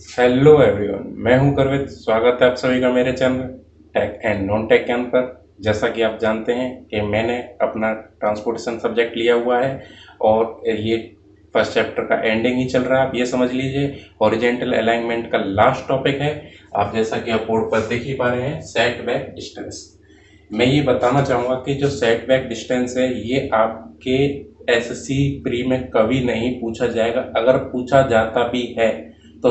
Hello everyone, मैं हूं करवित। स्वागत है आप सभी का मेरे channel tech and non tech ज्ञान पर। जैसा कि आप जानते हैं कि मैंने अपना ट्रांसपोर्टेशन सब्जेक्ट लिया हुआ है और ये फर्स्ट चैप्टर का एंडिंग ही चल रहा है। आप ये समझ लीजिए हॉरिजेंटल अलाइनमेंट का लास्ट टॉपिक है। आप जैसा कि आप बोर्ड पर देख ही पा रहे हैं, सेट बैक डिस्टेंस। मैं ये बताना चाहूँगा कि जो सेट बैक डिस्टेंस है ये आपके एसएससी प्री में कभी नहीं पूछा जाएगा। अगर पूछा जाता भी है तो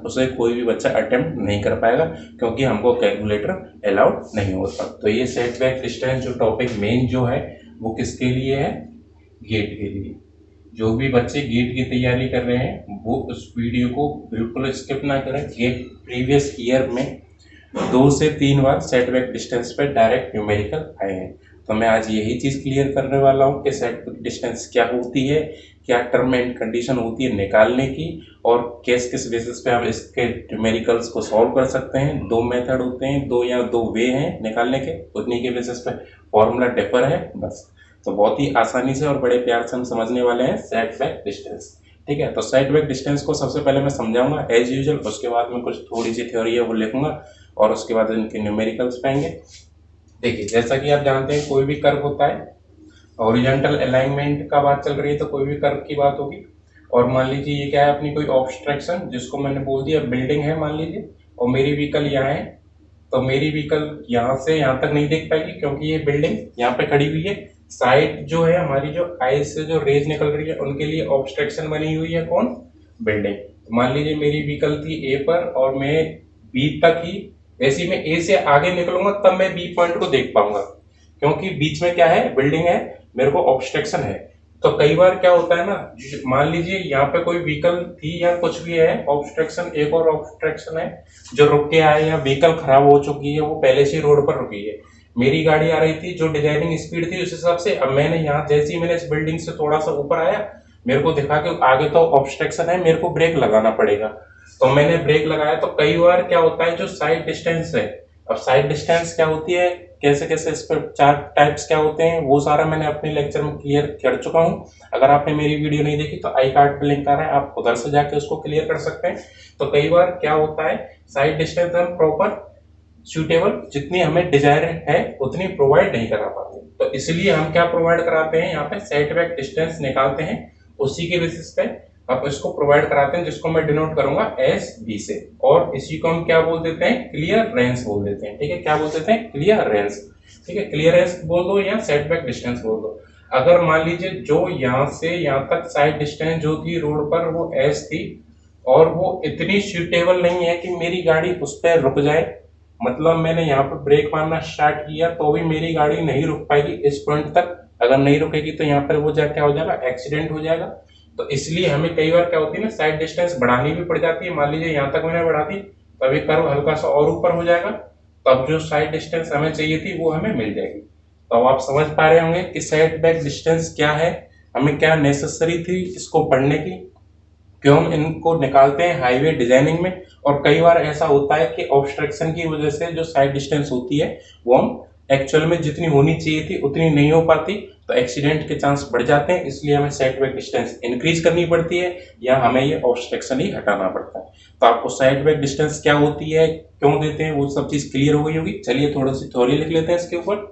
उसे कोई भी बच्चा अटेम्प्ट नहीं कर पाएगा, क्योंकि हमको कैलकुलेटर अलाउड नहीं होता। तो ये सेट बैक डिस्टेंस जो टॉपिक मेन जो है वो किसके लिए है? गेट के लिए। जो भी बच्चे गेट की तैयारी कर रहे हैं वो उस वीडियो को बिल्कुल स्किप ना करें। गेट प्रीवियस ईयर में 2 से 3 बार सेटबैक डिस्टेंस पे डायरेक्ट न्यूमेरिकल आए हैं। तो मैं आज यही चीज़ क्लियर करने वाला हूँ कि सेटबैक डिस्टेंस क्या होती है, क्या टर्म एंड कंडीशन होती है निकालने की, और किस किस बेसिस पे आप इसके न्यूमेरिकल्स को सॉल्व कर सकते हैं। 2 मेथड होते हैं, 2 वे हैं निकालने के, उतनी के बेसिस पे फॉर्मूला डिफर है बस। तो बहुत ही आसानी से और बड़े प्यार से हम समझने वाले हैं सेटबैक डिस्टेंस। ठीक है, तो सेटबैक डिस्टेंस को सबसे पहले मैं समझाऊंगा एज यूजुअल, उसके बाद में कुछ थोड़ी सी थ्योरी है वो लिखूंगा और उसके बाद इनके न्यूमेरिकल्स पाएंगे। देखिए, जैसा कि आप जानते हैं कोई भी कर्व होता है, हॉरिजॉन्टल अलाइनमेंट का बात चल रही है तो कोई भी कर्व की बात होगी। और मान लीजिए ये क्या है, अपनी कोई ऑब्स्ट्रक्शन, जिसको मैंने बोल दिया बिल्डिंग है मान लीजिए, और मेरी व्हीकल यहाँ है। तो मेरी व्हीकल यहाँ से यहाँ तक नहीं देख पाएगी क्योंकि ये बिल्डिंग यहाँ पे खड़ी हुई है। साइड जो है हमारी, जो आई से जो रेज निकल रही है उनके लिए ऑब्स्ट्रक्शन बनी हुई है, कौन? बिल्डिंग। तो मान लीजिए मेरी व्हीकल थी ए पर और मैं बी तक ही, वैसे ही मैं ए से आगे निकलूंगा तब मैं बी पॉइंट को देख पाऊंगा, क्योंकि बीच में क्या है, बिल्डिंग है, मेरे को ऑब्स्ट्रक्शन है। तो कई बार क्या होता है ना, मान लीजिए यहाँ पे कोई व्हीकल थी या कुछ भी है, ऑब्स्ट्रक्शन, एक और ऑब्स्ट्रक्शन है जो रुक के आए, या व्हीकल खराब हो चुकी है, वो पहले से रोड पर रुकी है। मेरी गाड़ी आ रही थी जो डिजाइनिंग स्पीड थी उस हिसाब से, अब मैंने यहाँ जैसे ही मैंने इस बिल्डिंग से थोड़ा सा ऊपर आया, मेरे को दिखा कि आगे तो ऑब्स्ट्रक्शन है, मेरे को ब्रेक लगाना पड़ेगा। तो मैंने ब्रेक लगाया। तो कई बार क्या होता है, जो साइड डिस्टेंस है, अब साइड डिस्टेंस क्या होती है, कैसे कैसे इस पर 4 टाइप्स क्या होते हैं, वो सारा मैंने अपने लेक्चर में क्लियर कर चुका हूँ। अगर आपने मेरी वीडियो नहीं देखी तो आई कार्ड पे लिंक आ रहा है, आप उधर से जाके उसको क्लियर कर सकते हैं। तो कई बार क्या होता है, साइड डिस्टेंस हम प्रॉपर सुटेबल जितनी हमें डिजायर है उतनी प्रोवाइड नहीं करा पाते। तो इसलिए हम क्या प्रोवाइड कराते हैं, यहाँ पे सेटबैक डिस्टेंस निकालते हैं, उसी के बेसिस पे आप इसको प्रोवाइड कराते हैं, जिसको मैं डिनोट करूंगा एस बी से। और इसी को हम क्या बोल देते हैं, क्लियर रेंज बोल देते हैं। ठीक है, क्या बोल देते हैं, क्लियर रेंज। ठीक है, क्लियर रेंज बोल दो या सेटबैक डिस्टेंस बोल दो। अगर मान लीजिए जो यहाँ से यहाँ तक साइड डिस्टेंस जो थी रोड पर वो एस थी, और वो इतनी सुटेबल नहीं है कि मेरी गाड़ी उस पर रुक जाए, मतलब मैंने यहाँ पर ब्रेक मारना स्टार्ट किया तो भी मेरी गाड़ी नहीं रुक पाएगी इस पॉइंट तक। अगर नहीं रुकेगी तो यहाँ पर वो क्या हो जाएगा, एक्सीडेंट हो जाएगा। तो इसलिए हमें कई बार क्या होती है ना, साइड डिस्टेंस बढ़ानी भी पड़ जाती है। मान लीजिए यहाँ तक मैंने बढ़ा दी, तभी कर्व हल्का सा और ऊपर हो जाएगा, तब जो साइड डिस्टेंस हमें चाहिए थी वो हमें मिल जाएगी। तो अब आप समझ पा रहे होंगे कि साइड बैक डिस्टेंस क्या है, हमें क्या नेसेसरी थी इसको पढ़ने की, क्यों हम इनको निकालते हैं हाईवे डिजाइनिंग में। और कई बार ऐसा होता है कि ऑब्स्ट्रक्शन की वजह से जो साइड डिस्टेंस होती है वो हम एक्चुअल में जितनी होनी चाहिए थी उतनी नहीं हो पाती, तो एक्सीडेंट के चांस बढ़ जाते हैं। इसलिए हमें साइड बैक डिस्टेंस इंक्रीज करनी पड़ती है, या हमें ये ऑब्स्ट्रक्शन ही हटाना पड़ता है। तो आपको साइड बैक डिस्टेंस क्या होती है, क्यों देते हैं, वो सब चीज क्लियर हो गई होगी। चलिए थोड़ी सी थ्योरी लिख लेते हैं इसके ऊपर।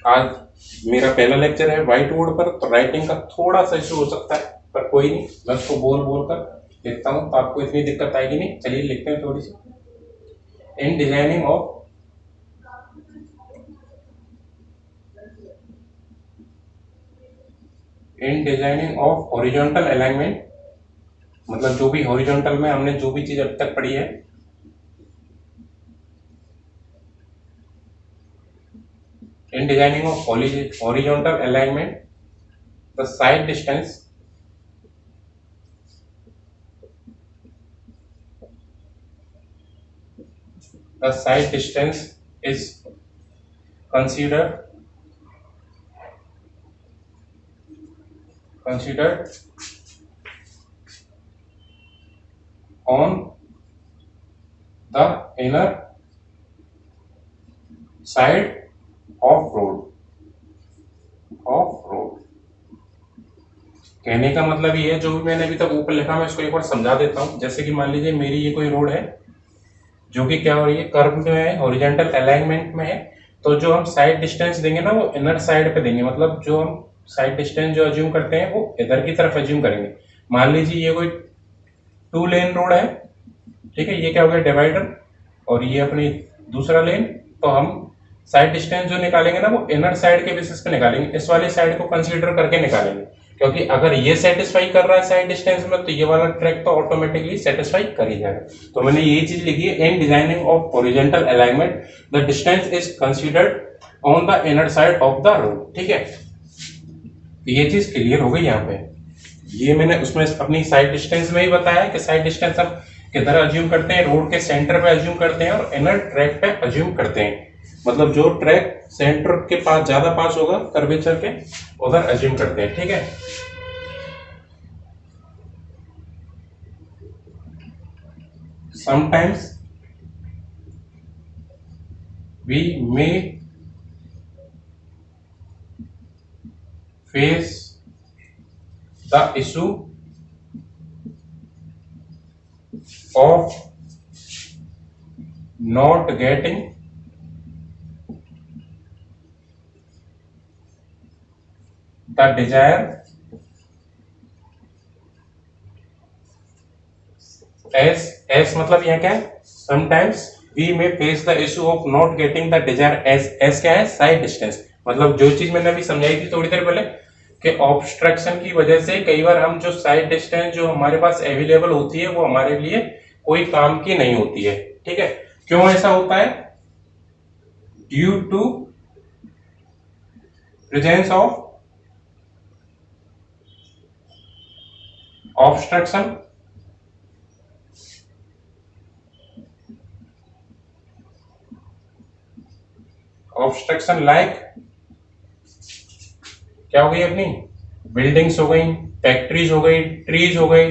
आज मेरा पहला लेक्चर है व्हाइट बोर्ड पर, तो राइटिंग का थोड़ा सा इशू हो सकता है, पर कोई नहीं, मैं उसको बोल बोल कर लिखता हूँ तो आपको इतनी दिक्कत आएगी नहीं। चलिए लिखते हैं थोड़ी सी। In designing of in designing of horizontal alignment, मतलब जो भी हॉरिजॉन्टल में हमने जो भी चीज अब तक पढ़ी है, इन designing of horizontal alignment the side distance the side distance is considered on the inner side of road. कहने का मतलब ये है, जो भी मैंने अभी तक ऊपर लिखा मैं इसको एक बार समझा देता हूँ। जैसे कि मान लीजिए मेरी ये कोई रोड है जो कि क्या हो रही है, कर्व में है, हॉरिजॉन्टल अलाइनमेंट में है, तो जो हम साइड डिस्टेंस देंगे ना वो इनर साइड पे देंगे, मतलब जो हम साइड डिस्टेंस जो अज्यूम करते हैं वो इधर की तरफ अज्यूम करेंगे। मान लीजिए ये कोई 2 लेन रोड है, ठीक है, ये क्या हो गया डिवाइडर, और ये अपनी दूसरा लेन, तो हम साइड डिस्टेंस जो निकालेंगे ना वो इनर साइड के बेसिस पे निकालेंगे, इस वाले साइड को कंसीडर करके निकालेंगे, क्योंकि अगर ये सेटिस्फाई कर रहा है साइड डिस्टेंस में तो ये वाला ट्रैक तो ऑटोमेटिकली सेटिस्फाई कर ही जाएगा। तो मैंने यही चीज लिखी है, इन designing of horizontal alignment the distance is considered on the inner side of the road. ठीक है, ये चीज क्लियर हो गई यहाँ पे। ये मैंने उसमें अपनी साइड डिस्टेंस में ही बताया कि साइड डिस्टेंस हम किधर अज्यूम करते हैं, रोड के सेंटर पे अज्यूम करते हैं और इनर ट्रैक पे अज्यूम करते हैं, मतलब जो ट्रैक सेंटर के पास ज्यादा पास होगा कर्वेचर के उधर अज्यूम करते हैं। ठीक है, sometimes we may face the issue of not getting the desired as मतलब यहाँ क्या है, sometimes we may face the issue of not getting the desired as क्या है, साइड डिस्टेंस, मतलब जो चीज मैंने अभी समझाई थी थोड़ी देर पहले कि ऑब्स्ट्रक्शन की वजह से कई बार हम जो साइड डिस्टेंस जो हमारे पास अवेलेबल होती है वो हमारे लिए कोई काम की नहीं होती है। ठीक है, क्यों ऐसा होता है, due to presence of obstruction obstruction like क्या हो गई, अपनी बिल्डिंग्स हो गई, फैक्ट्रीज हो गई, ट्रीज हो गई,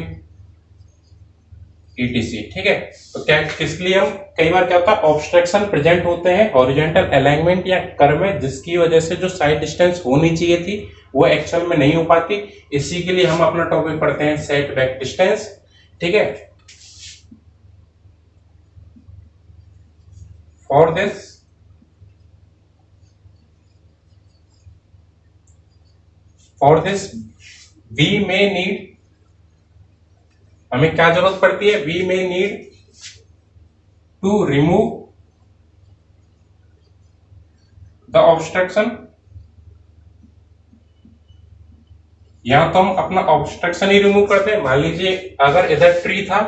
ईटीसी। ठीक है, तो क्या किस लिए हम कई बार क्या होता है ऑब्स्ट्रक्शन प्रेजेंट होते हैं हॉरिजॉन्टल अलाइनमेंट या कर्व में, जिसकी वजह से जो साइड डिस्टेंस होनी चाहिए थी वो एक्चुअल में नहीं हो पाती। इसी के लिए हम अपना टॉपिक पढ़ते हैं सेट बैक डिस्टेंस। ठीक है, for this we may need, हमें क्या जरूरत पड़ती है, we may need to remove the obstruction, या तो हम अपना ऑब्स्ट्रक्शन ही रिमूव करते हैं। मान लीजिए अगर इधर ट्री था,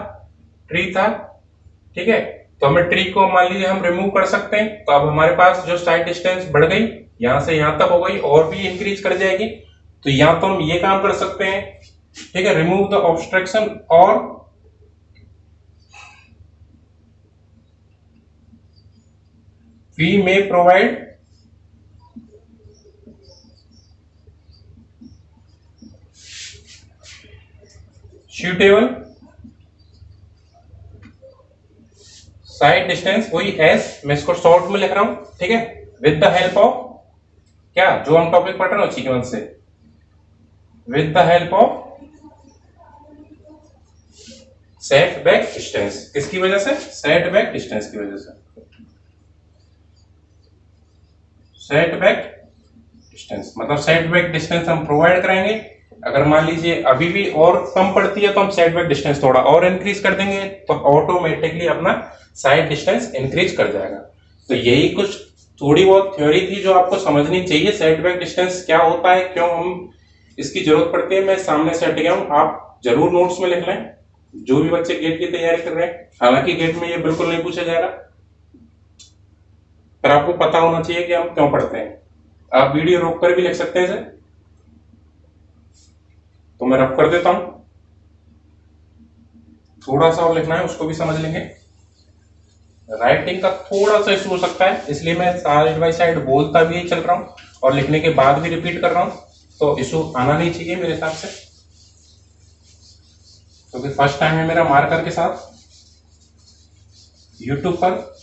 ठीक है, तो हमें ट्री को मान लीजिए हम रिमूव कर सकते हैं, तो अब हमारे पास जो साइड डिस्टेंस बढ़ गई यहां से यहां तक हो गई और भी इंक्रीज कर जाएगी, तो या तो हम ये काम कर सकते हैं, ठीक है, रिमूव द ऑब्स्ट्रक्शन, और we may provide suitable side distance, वही एस, मैं इसको शॉर्ट में लिख रहा हूं, ठीक है, विद द हेल्प ऑफ क्या, जो हम टॉपिक पढ़ रहे हैं सीक्वेंस से, with the help of set back distance. किसकी वजह से, सेट बैक डिस्टेंस की वजह से, सेट बैक डिस्टेंस, मतलब सेट बैक डिस्टेंस हम प्रोवाइड कराएंगे। अगर मान लीजिए अभी भी और कम पड़ती है तो हम साइड बैक डिस्टेंस थोड़ा और इंक्रीज कर देंगे, तो ऑटोमेटिकली अपना साइड डिस्टेंस इंक्रीज कर जाएगा। तो यही कुछ थोड़ी बहुत थ्योरी थी जो आपको समझनी चाहिए, साइड बैक डिस्टेंस क्या होता है, क्यों हम इसकी जरूरत पड़ती है। मैं सामने से हट गया हूं, आप जरूर नोट्स में लिख लें, जो भी बच्चे गेट की तैयारी कर रहे हैं। हालांकि गेट में ये बिल्कुल नहीं पूछा जाएगा, पर आपको पता होना चाहिए कि हम क्यों पढ़ते हैं। आप वीडियो रोक कर भी लिख सकते हैं इसे, तो मैं रफ कर देता हूं, थोड़ा सा और लिखना है उसको भी समझ लेंगे। राइटिंग का थोड़ा सा इशू हो सकता है, इसलिए मैं साइड बाय साइड बोलता भी चल रहा हूं और लिखने के बाद भी रिपीट कर रहा हूं, तो इशू आना नहीं चाहिए मेरे हिसाब से, क्योंकि फर्स्ट टाइम है मेरा मार्कर के साथ यूट्यूब पर।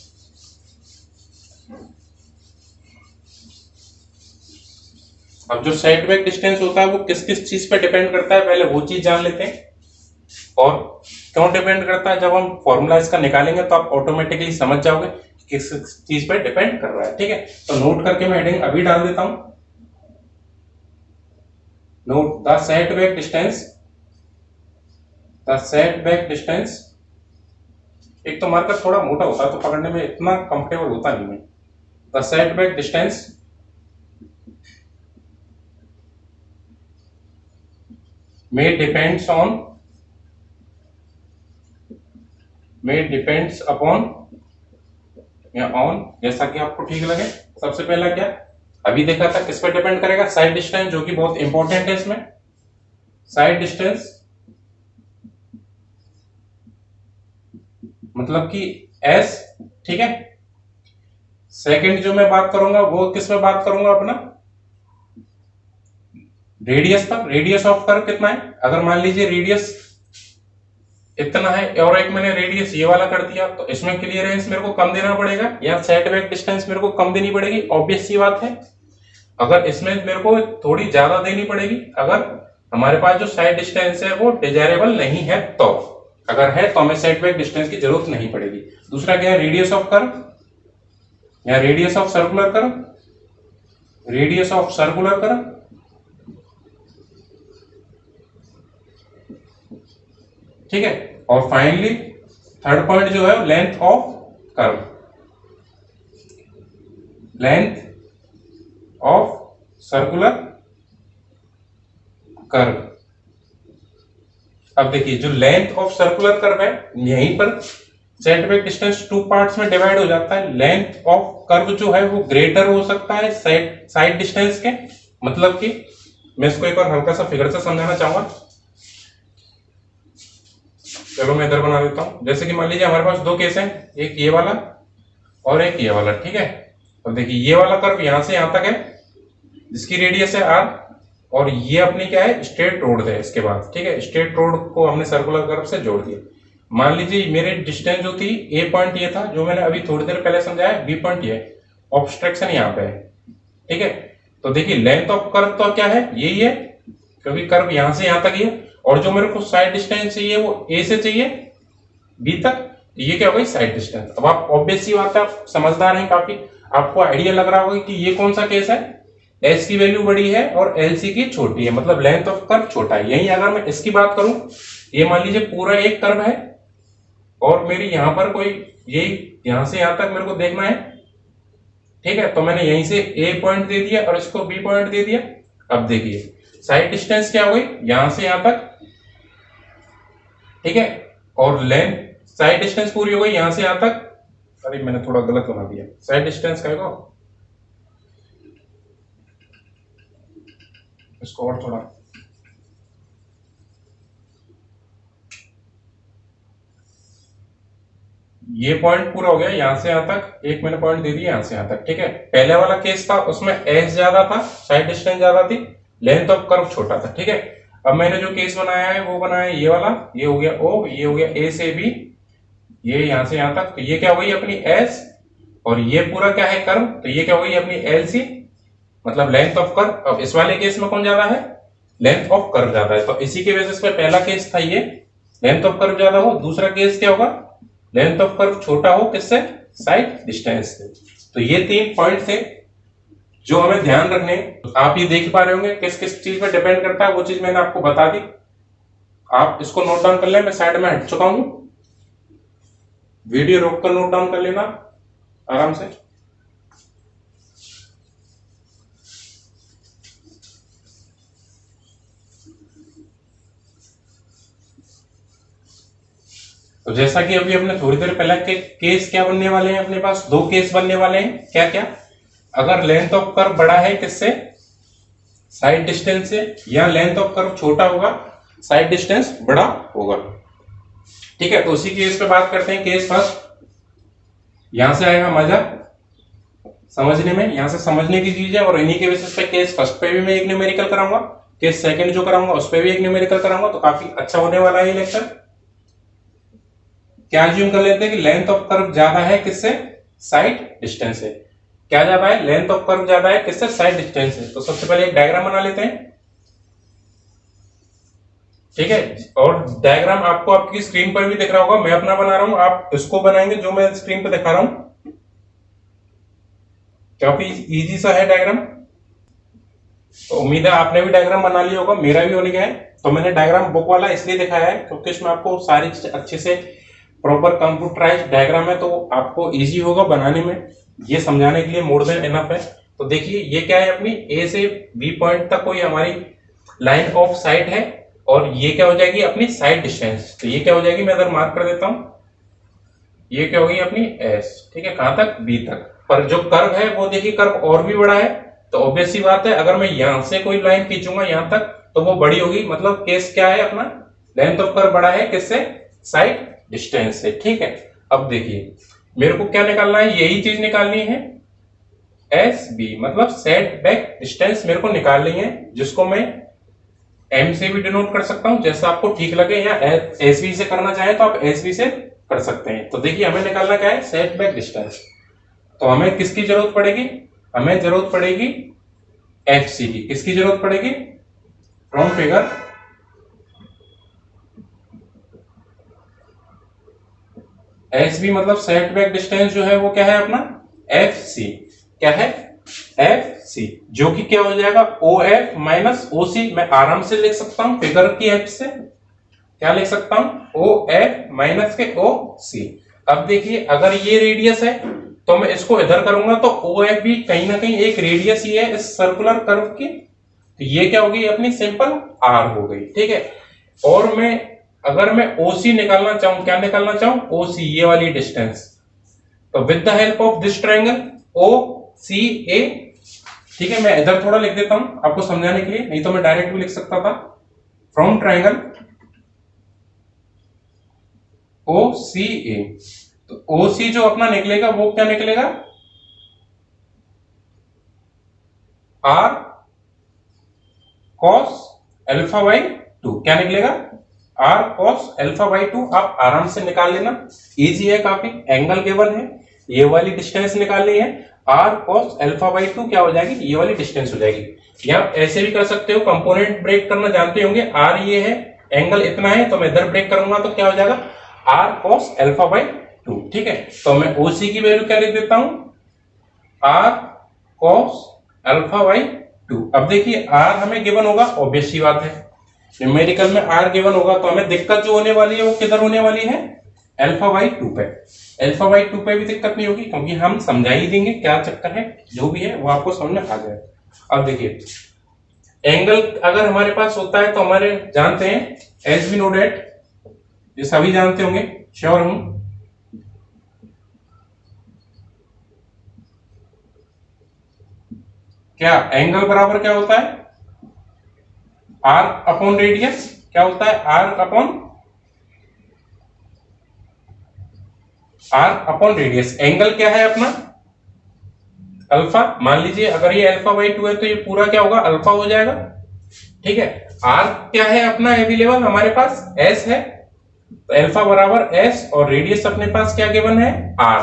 अब जो साइड बैक डिस्टेंस होता है वो किस किस चीज पे डिपेंड करता है, पहले वो चीज जान लेते हैं। और क्यों डिपेंड करता है, जब हम फॉर्मूला इसका निकालेंगे तो आप ऑटोमेटिकली समझ जाओगे कि किस चीज पे डिपेंड कर रहा है। ठीक है, तो नोट करके मैं हेडिंग अभी डाल देता हूं। Note the side back distance, the side back distance. एक तो मार्कर थोड़ा मोटा होता है तो पकड़ने में इतना कंफर्टेबल होता नहीं है। द साइड बैक डिस्टेंस में डिपेंड्स अपॉन या ऑन, जैसा कि आपको ठीक लगे। सबसे पहला क्या अभी देखा था, किस पर डिपेंड करेगा, साइड डिस्टेंस, जो कि बहुत इंपॉर्टेंट है इसमें। साइड डिस्टेंस मतलब कि एस। ठीक है, सेकंड जो मैं बात करूंगा वो किस में बात करूंगा, अपना रेडियस पर। रेडियस ऑफ कर्व कितना है, अगर मान लीजिए रेडियस इतना है और एक मैंने रेडियस ये वाला कर दिया, तो इसमें क्लियरेंस मेरे को कम देना पड़ेगा या साइड बैक डिस्टेंस मेरे को कम देनी पड़ेगी, ऑब्वियस सी बात है। अगर इसमें मेरे को थोड़ी ज्यादा देनी पड़ेगी अगर हमारे पास जो साइड डिस्टेंस है वो डिजायरेबल नहीं है, तो अगर है तो हमें साइड बैक डिस्टेंस की जरूरत नहीं पड़ेगी। दूसरा क्या है, रेडियस ऑफ कर्व या radius of circular curve, radius of circular curve. ठीक है, और फाइनली थर्ड पॉइंट जो है length of curve, length of circular curve. अब देखिए जो लेंथ ऑफ सर्कुलर कर्व है, यहीं पर side back distance two parts में डिवाइड हो जाता है। लेंथ ऑफ कर्व जो है वो ग्रेटर हो सकता है साइड डिस्टेंस के, मतलब कि मैं इसको एक बार हल्का सा फिगर से समझाना चाहूंगा। चलो मैं इधर बना देता हूं। जैसे कि मान लीजिए हमारे पास दो केस हैं, एक ये वाला और एक ये वाला। ठीक है, अब देखिए ये वाला कर्व यहां से यहां तक है जिसकी रेडियस है आर, और ये अपनी क्या है, स्ट्रेट रोड है इसके बाद। ठीक है, स्ट्रेट रोड को हमने सर्कुलर कर्व से जोड़ दिया। मान लीजिए मेरे डिस्टेंस जो थी, ए पॉइंट ये था जो मैंने अभी थोड़ी देर पहले समझाया, बी पॉइंट ये, ऑब्स्ट्रक्शन यहाँ पे है। ठीक है, तो देखिए लेंथ ऑफ कर्व तो क्या है, यही है, क्योंकि कर्व यहां से यहां तक ही है, और जो मेरे को साइड डिस्टेंस चाहिए वो ए से चाहिए बी तक, ये क्या हो गई साइड डिस्टेंस। अब आप ऑब्वियस सी बात है, आप समझदार हैं काफी, आपको आइडिया लग रहा होगा कि ये कौन सा केस है, एस की वैल्यू बड़ी है और एल सी की छोटी है, मतलब लेंथ ऑफ कर्व छोटा है। यही अगर मैं इसकी बात करूं, ये मान लीजिए पूरा एक कर्व है और मेरी यहां पर कोई यही यहां से यहां तक मेरे को देखना है। ठीक है, तो मैंने यहीं से ए पॉइंट दे दिया और इसको बी पॉइंट दे दिया। अब देखिए साइड डिस्टेंस क्या हो गई, यहां से यहां तक। ठीक है, और लेंथ साइड डिस्टेंस पूरी हो गई यहां से यहां तक। अरे मैंने थोड़ा गलत बना दिया, साइड डिस्टेंस का है, इसको और थोड़ा, ये पॉइंट पूरा हो गया यहां से यहां तक, एक मैंने पॉइंट दे दिया यहां से यहां तक। ठीक है, पहले वाला केस था उसमें एस ज्यादा था, साइड डिस्टेंस ज्यादा थी, लेंथ ऑफ कर्व छोटा था। ठीक है, अब मैंने जो केस बनाया है वो बनाया ये वाला, ये हो गया ओ, ये हो गया ए से बी, ये यहां से यहां तक, तो ये क्या हो गई अपनी एस, और ये पूरा क्या है कर्व, तो ये क्या हो गई अपनी एल सी, मतलब लेंथ ऑफ कर्व। अब इस वाले केस में कौन ज्यादा है, लेंथ ऑफ कर्व ज्यादा है, तो इसी के बेसिस पे पहला केस था ये, लेंथ ऑफ कर्व ज्यादा हो। दूसरा केस क्या होगा, लेंथ ऑफ कर्व छोटा हो, किससे, साइड डिस्टेंस से। तो ये तीन पॉइंट थे जो हमें ध्यान रखने। आप ये देख पा रहे होंगे किस किस चीज पे डिपेंड करता है, वो चीज मैंने आपको बता दी। आप इसको नोट डाउन कर लें, मैं साइड में हट चुका हूं, वीडियो रोककर नोट डाउन कर लेना आराम से। तो जैसा कि अभी हमने थोड़ी देर पहले के केस क्या बनने वाले हैं, अपने पास दो केस बनने वाले हैं। क्या क्या, अगर लेंथ ऑफ कर्व बड़ा है किससे, साइड डिस्टेंस से, या लेंथ ऑफ कर्व छोटा होगा, साइड डिस्टेंस बड़ा होगा। ठीक है, तो उसी केस पे बात करते हैं। केस फर्स्ट, यहां से आएगा मजा समझने में, यहां से समझने की चीज है, और इन्हीं के बेसिस पे केस फर्स्ट पे भी मैं एक न्यूमेरिकल कराऊंगा, केस सेकंड जो कराऊंगा उस पे भी एक न्यूमेरिकल कराऊंगा, तो काफी अच्छा होने वाला है ये लेक्चर। क्या अज्यूम कर लेते हैं कि लेंथ ऑफ कर्व ज्यादा है किससे, साइड डिस्टेंस से। क्या ज्यादा है, लेंथ ऑफ कर्व ज्यादा है, किससे, साइड डिस्टेंस से। तो सबसे पहले एक डायग्राम बना लेते हैं, ठीक है। और डायग्राम आपको आपकी स्क्रीन पर भी दिख रहा होगा, मैं अपना बना रहा हूं, आप इसको बनाएंगे जो मैं स्क्रीन पर दिखा रहा हूं। काफी इजी सा है डायग्राम। तो उम्मीद है आपने भी डायग्राम बना लिया होगा, मेरा भी होने गया है। तो मैंने डायग्राम बुक वाला इसलिए दिखाया है क्योंकि इसमें आपको सारी चीज अच्छे से प्रॉपर कंप्यूटराइज्ड डायग्राम है, तो आपको इजी होगा बनाने में। ये समझाने के लिए मोर देन इनफ है। तो देखिए ये क्या है, अपनी ए से बी पॉइंट तक कोई हमारी लाइन ऑफ साइट है, और ये क्या हो जाएगी अपनी साइड डिस्टेंस। तो ये क्या हो जाएगी, मैं अगर मार्क कर देता हूं, ये क्या होगी अपनी एस, ठीक है, कहां तक, बी तक। पर जो कर्व है वो देखिए कर्व और भी बड़ा है, तो ऑब्वियस सी बात है अगर मैं यहां से कोई लाइन खींचूंगा यहां तक तो वो बड़ी होगी, मतलब केस क्या है अपना, लेंथ ऑफ कर्व बड़ा है, किससे, साइड डिस्टेंस से, ठीक है। अब देखिए मेरे को क्या निकालना है, यही चीज निकालनी है, एस बी मतलब सेट बैक डिस्टेंस मेरे को निकालनी है, जिसको मैं एम से भी डिनोट कर सकता हूं जैसा आपको ठीक लगे, या एस बी से करना चाहे तो आप एस बी से कर सकते हैं। तो देखिए हमें निकालना क्या है, सेट बैक डिस्टेंस। तो हमें किसकी जरूरत पड़ेगी, हमें जरूरत पड़ेगी एफ सी की। किसकी जरूरत पड़ेगी, फ्रॉम फिगर एस बी मतलब सेट बैक डिस्टेंस जो है वो क्या है अपना, एफ सी। क्या है, एफ सी, जो कि क्या हो जाएगा, ओ एफ माइनस ओ सी। मैं आराम से लिख सकता हूं फिगर की हेल्प से, क्या लिख सकता हूं, ओ एफ माइनस के ओ सी। अब देखिए अगर ये रेडियस है तो मैं इसको इधर करूंगा तो ओ एफ भी कहीं ना कहीं एक रेडियस ही है इस सर्कुलर कर्व की। तो ये क्या होगी अपनी सिंपल आर हो गई, ठीक है। और मैं अगर मैं ओसी निकालना चाहूं, क्या निकालना चाहूं, ओसी, ये वाली डिस्टेंस, तो with the help of this triangle O C A, ठीक है। मैं इधर थोड़ा लिख देता हूं आपको समझाने के लिए, नहीं तो मैं डायरेक्ट भी लिख सकता था, फ्रॉम ट्रायंगल ओ सी ए। तो ओ सी जो अपना निकलेगा वो क्या निकलेगा, आर कॉस अल्फा बाई 2। क्या निकलेगा, आर कॉस अल्फा बाई 2। आप आराम से निकाल लेना, इजी है काफी, एंगल गिवन है, ये वाली डिस्टेंस निकालनी है, आर कॉस अल्फा बाई 2 क्या हो जाएगी, ये वाली डिस्टेंस हो जाएगी। या ऐसे भी कर सकते हो, कंपोनेंट ब्रेक करना जानते होंगे, आर ये है, एंगल इतना है, तो मैं इधर ब्रेक करूंगा तो क्या हो जाएगा, आर कॉस अल्फा बाई 2, ठीक है। तो मैं ओसी की वैल्यू क्या लिख देता हूं, आर कॉस अल्फा बाई 2। अब देखिए आर हमें गिवन होगा, ऑब्वियस सी बात है, न्यूमेरिकल में आर गिवन होगा, तो हमें दिक्कत जो होने वाली है वो किधर होने वाली है, अल्फा बाई 2 पे। अल्फा बाई 2 पे भी दिक्कत नहीं होगी क्योंकि हम समझा ही देंगे क्या चक्कर है, जो भी है वो आपको समझ में आ जाएगा। अब देखिए एंगल अगर हमारे पास होता है तो हमारे जानते हैं, एज वी नो डेट, ये सभी जानते होंगे, श्योर हूं, क्या एंगल बराबर क्या होता है, आर अपॉन रेडियस। क्या होता है, आर अपॉन रेडियस। एंगल क्या है अपना, अल्फा। मान लीजिए अगर ये अल्फा बाई 2 है तो ये पूरा क्या होगा, अल्फा हो जाएगा, ठीक है। आर क्या है अपना अवेलेबल हमारे पास, एस है, तो अल्फा बराबर एस, और रेडियस अपने पास क्या गिवन है, आर।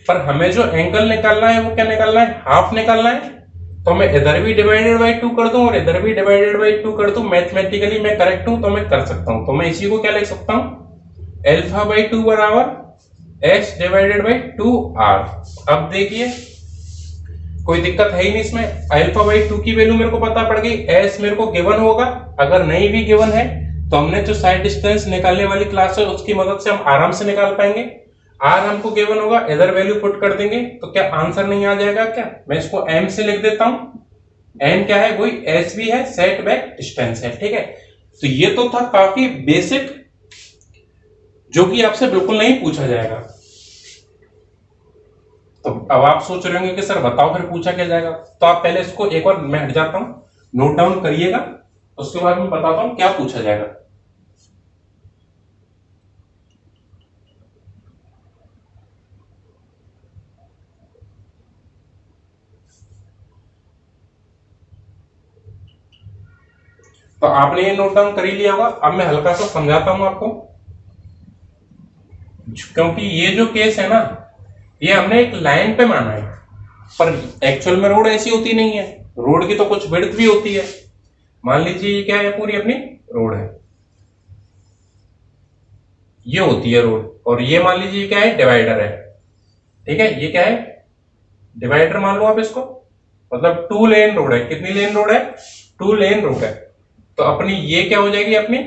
पर हमें जो एंगल निकालना है वो क्या निकालना है, हाफ निकालना है। तो मैं इधर भी डिवाइडेड बाई 2 कर दूं और इधर भी डिवाइडेड बाई 2 कर दूं, मैथमेटिकली मैं करेक्ट हूं तो मैं कर सकता हूं। तो मैं इसी को क्या लिख सकता हूं, अल्फा बाई 2 बराबर एस डिवाइडेड बाई 2 आर। अब देखिए कोई दिक्कत है ही नहीं इसमें, अल्फा बाई 2 की वैल्यू मेरे को पता पड़ गई, एस मेरे को गिवन होगा। अगर नहीं भी गिवन है तो हमने जो साइड डिस्टेंस निकालने वाली क्लास है उसकी मदद से हम आराम से निकाल पाएंगे। आर हमको गिवन होगा, इधर वैल्यू पुट कर देंगे तो क्या आंसर नहीं आ जाएगा क्या। मैं इसको एम से लिख देता हूं, एम क्या है, वही एस भी है, सेट बैक डिस्टेंस है, ठीक है। तो ये तो था काफी बेसिक, जो कि आपसे बिल्कुल नहीं पूछा जाएगा। तो अब आप सोच रहे होंगे कि सर बताओ फिर पूछा क्या जाएगा, तो आप पहले इसको एक बार मैं हट जाता हूं, नोट डाउन करिएगा, उसके बाद मैं बताता हूं क्या पूछा जाएगा। तो आपने ये नोट डाउन कर ही लिया होगा। अब मैं हल्का सा समझाता हूं आपको, क्योंकि ये जो केस है ना, ये हमने एक लाइन पे माना है, पर एक्चुअल में रोड ऐसी होती नहीं है, रोड की तो कुछ विड्थ भी होती है। मान लीजिए ये क्या है, पूरी अपनी रोड है, ये होती है रोड, और ये मान लीजिए क्या है, डिवाइडर है। ठीक है, ये क्या है, डिवाइडर मान लो आप इसको, मतलब 2 लेन रोड है। कितनी लेन रोड है, 2 लेन रोड है। तो अपनी ये क्या हो जाएगी, अपनी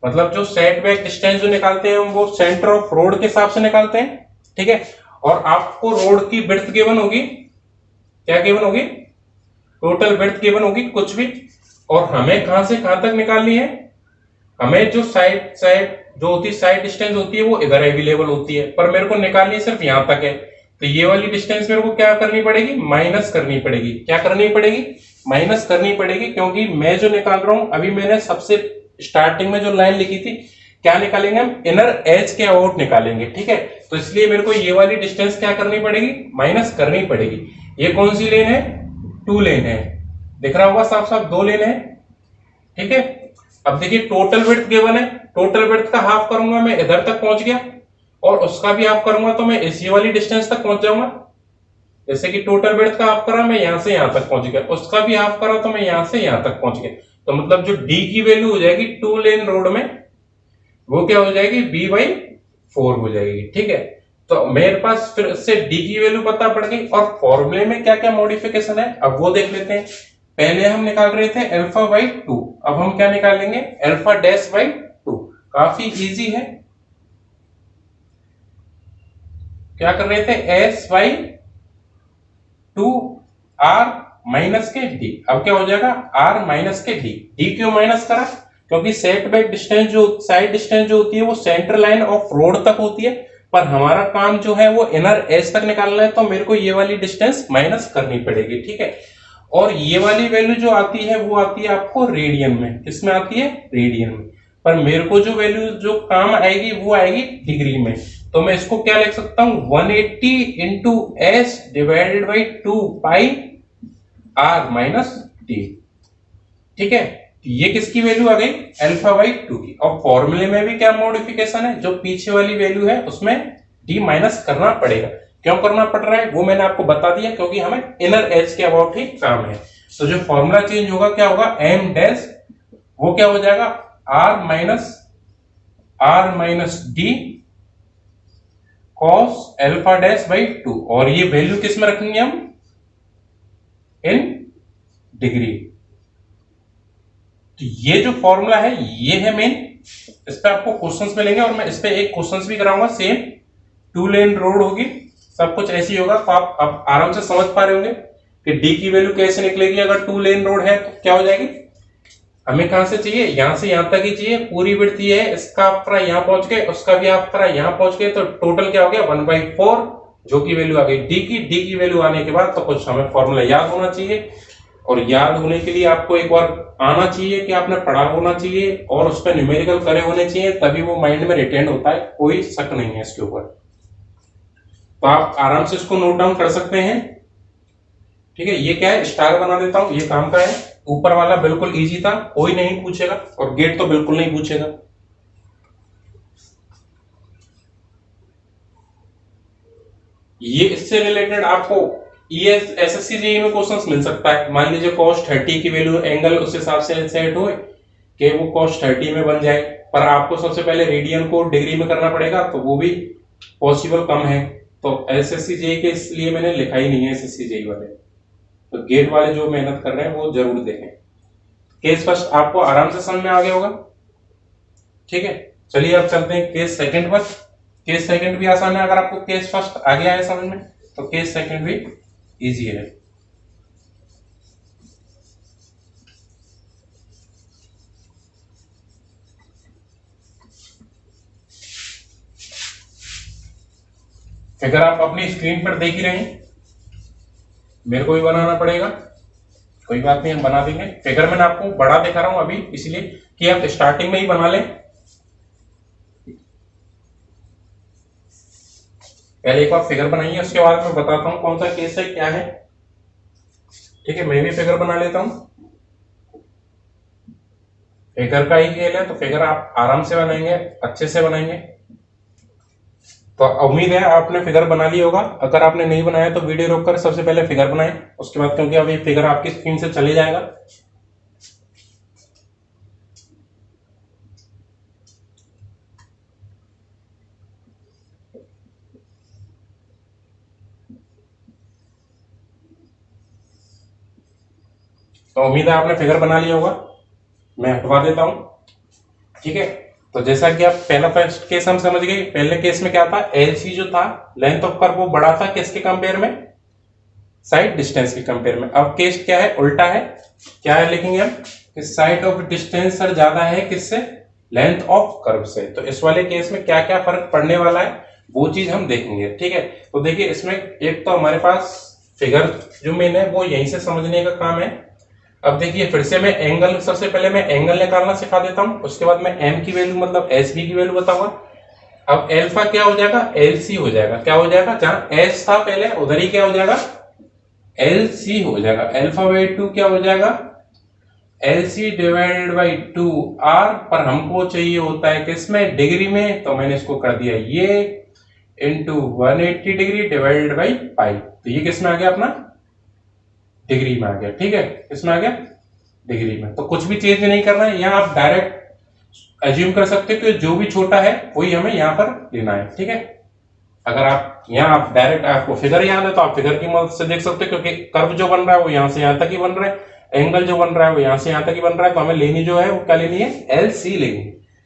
मतलब जो सेट बैक डिस्टेंस जो निकालते हैं हम वो सेंटर ऑफ रोड के हिसाब से निकालते हैं। ठीक है, और आपको रोड की विड्थ गिवन होगी, क्या गिवन होगी, टोटल विड्थ गिवन होगी कुछ भी, और हमें कहां से कहां तक निकालनी है, हमें जो साइड साइड जो होती है, साइड डिस्टेंस होती है वो इधर अवेलेबल होती है, पर मेरे को निकालनी सिर्फ यहां तक है। तो ये वाली डिस्टेंस मेरे को क्या करनी पड़ेगी, माइनस करनी पड़ेगी। क्या करनी पड़ेगी, माइनस करनी पड़ेगी, क्योंकि मैं जो निकाल रहा हूं, अभी मैंने सबसे स्टार्टिंग में जो लाइन लिखी थी, क्या निकालेंगे हम, इनर एज के अबाउट निकालेंगे। ठीक है, तो इसलिए मेरे को ये वाली डिस्टेंस क्या करनी पड़ेगी, माइनस करनी पड़ेगी। ये कौन सी लेन है, 2 लेन है, दिख रहा होगा साफ साफ 2 लेन है। ठीक है, अब देखिए टोटल विड्थ गिवन है, टोटल विड्थ का हाफ करूंगा मैं इधर तक पहुंच गया, और उसका भी हाफ करूंगा तो मैं इसी वाली डिस्टेंस तक पहुंच जाऊंगा। जैसे कि टोटल विड्थ का हाफ करा, मैं यहां से यहां तक पहुंच गया, उसका भी हाफ करा तो मैं यहां से यहां तक पहुंच गया। तो मतलब जो डी की वैल्यू हो जाएगी 2 लेन रोड में, वो क्या हो जाएगी, b/4 हो जाएगी। ठीक है, तो मेरे पास फिर से डी की वैल्यू पता पड़ गई, और फॉर्मूले में क्या क्या मॉडिफिकेशन है अब वो देख लेते हैं। पहले हम निकाल रहे थे α/2, अब हम क्या निकालेंगे, α'/2। काफी इजी है, क्या कर रहे थे, s/2 r माइनस के d। अब क्या हो जाएगा, r माइनस के d। d क्यों माइनस करा, क्योंकि सेट बैक डिस्टेंस जो साइड डिस्टेंस जो होती है वो सेंटर लाइन ऑफ रोड तक होती है, पर हमारा काम जो है वो इनर एज तक निकालना है, तो मेरे को ये वाली डिस्टेंस माइनस करनी पड़ेगी। ठीक है, और ये वाली वैल्यू जो आती है वो आती है आपको रेडियन में। किसमें आती है, रेडियन में। पर मेरे को जो वैल्यू जो काम आएगी वो आएगी डिग्री में। तो मैं इसको क्या लिख सकता हूं, 180 into S divided by 2 pi R minus D. ठीक है, ये किसकी वैल्यू आ गई, α/2 की। और फॉर्मूले में भी क्या मॉडिफिकेशन है, जो पीछे वाली वैल्यू है उसमें डी माइनस करना पड़ेगा। क्यों करना पड़ रहा है वो मैंने आपको बता दिया, क्योंकि हमें इनर एज के अबाउट ही काम है। तो जो फॉर्मूला चेंज होगा क्या होगा, m डैश वो क्या हो जाएगा, r माइनस डी cos α'/2, और ये वैल्यू किस में रखेंगे हम, इन डिग्री। तो ये जो फॉर्मूला है ये है मेन, इस पे आपको क्वेश्चंस मिलेंगे, और मैं इस पे एक क्वेश्चंस भी कराऊंगा। सेम 2 लेन रोड होगी, सब कुछ ऐसी होगा, तो आप आराम से समझ पा रहे होंगे कि डी की वैल्यू कैसे निकलेगी। अगर 2 लेन रोड है तो क्या हो जाएगी, हमें कहां से चाहिए, यहां से यहां तक ही चाहिए, पूरी विड्थ ये है, इसका आप करा यहां पहुंच गए, उसका भी आप करा यहां पहुंच गए, तो टोटल क्या हो गया 1/4, जो की वैल्यू आ गई डी की। डी की वैल्यू आने के बाद तो कुछ हमें फॉर्मूला याद होना चाहिए, और याद होने के लिए आपको एक बार आना चाहिए कि आपने पढ़ा होना चाहिए, और उस पर न्यूमेरिकल करे होने चाहिए, तभी वो माइंड में रिटेन होता है, कोई शक नहीं है इसके ऊपर। तो आप आराम से इसको नोट डाउन कर सकते हैं। ठीक है, ये क्या है, स्टार बना देता हूं, ये काम का है। ऊपर वाला बिल्कुल इजी था, कोई नहीं पूछेगा, और गेट तो बिल्कुल नहीं पूछेगा। ये इससे रिलेटेड आपको एसएससी जेईई में क्वेश्चंस मिल सकता है। मान लीजिए cos 30 की वैल्यू, एंगल उस हिसाब से सेट हो कि वो cos 30 में बन जाए, पर आपको सबसे पहले रेडियन को डिग्री में करना पड़ेगा, तो वो भी पॉसिबल कम है। तो एसएससी जेईई के इसलिए मैंने लिखा ही नहीं है, एसएससी जेईई वाले। तो गेट वाले जो मेहनत कर रहे हैं वो जरूर देखें। केस फर्स्ट आपको आराम से समझ में आ गया होगा। ठीक है, चलिए अब चलते हैं केस सेकंड पर। केस सेकंड भी आसान है, अगर आपको केस फर्स्ट आ गया है समझ में, तो केस सेकंड भी इजी है। फिगर आप अपनी स्क्रीन पर देख ही रहे हैं, मेरे को भी बनाना पड़ेगा, कोई बात नहीं हम बना देंगे। फिगर मैंने आपको बड़ा दिखा रहा हूं अभी, इसलिए कि आप स्टार्टिंग में ही बना लें। पहले एक बार फिगर बनाइए, उसके बाद मैं बताता हूं कौन सा केस है क्या है। ठीक है, मैं भी फिगर बना लेता हूं। फिगर का ही खेल है, तो फिगर आप आराम से बनाएंगे, अच्छे से बनाएंगे। तो उम्मीद है आपने फिगर बना लिया होगा। अगर आपने नहीं बनाया तो वीडियो रोककर सबसे पहले फिगर बनाएं, उसके बाद, क्योंकि अभी फिगर आपकी स्क्रीन से चले जाएगा। तो उम्मीद है आपने फिगर बना लिया होगा। मैं हटवा देता हूं, ठीक है। तो जैसा कि आप पहला फर्स्ट केस हम समझ गए। पहले केस में क्या था, एलसी जो था, लेंथ ऑफ कर्व, वो बड़ा था किसके कंपेयर में, साइड डिस्टेंस के कंपेयर में। अब केस क्या है, उल्टा है। क्या है लिखेंगे हम कि साइड ऑफ डिस्टेंस सर ज्यादा है किससे, लेंथ ऑफ कर्व से। तो इस वाले केस में क्या क्या फर्क पड़ने वाला है वो चीज हम देखेंगे, ठीक है। तो देखिए इसमें एक तो हमारे पास फिगर जो मेन है वो यहीं से समझने का काम है। अब देखिए फिर से मैं एंगल, सबसे पहले मैं एंगल निकालना सिखा देता हूं, उसके बाद मैं एम की वैल्यू मतलब एस बी की वैल्यू बताऊंगा। अब एल्फा क्या हो जाएगा, एल सी हो जाएगा। क्या हो जाएगा, जहां एस था पहले उधर ही क्या हो जाएगा, एल सी हो जाएगा। एल्फा बाई 2 क्या हो जाएगा, L C divided by 2 R, पर हमको चाहिए होता है किसमें, डिग्री में, तो मैंने इसको कर दिया ये into 180 degree divided by pi. तो ये किसमें आ गया अपना, डिग्री में आ गया, ठीक है। किसमें आ गया, डिग्री में। तो कुछ भी चेंज नहीं करना है, यहाँ आप डायरेक्ट एज्यूम कर सकते हो कि जो भी छोटा है वही हमें यहाँ पर लेना है, ठीक है। अगर आप यहाँ आप डायरेक्ट, आपको फिगर याद है तो आप फिगर की मदद से देख सकते हो, क्योंकि कर्व जो बन रहा है वो यहाँ से यहाँ तक ही बन रहा है, एंगल जो बन रहा है वो यहाँ से यहाँ तक ही बन रहा है। तो हमें लेनी जो है वो क्या लेनी है, एल सी लेनी।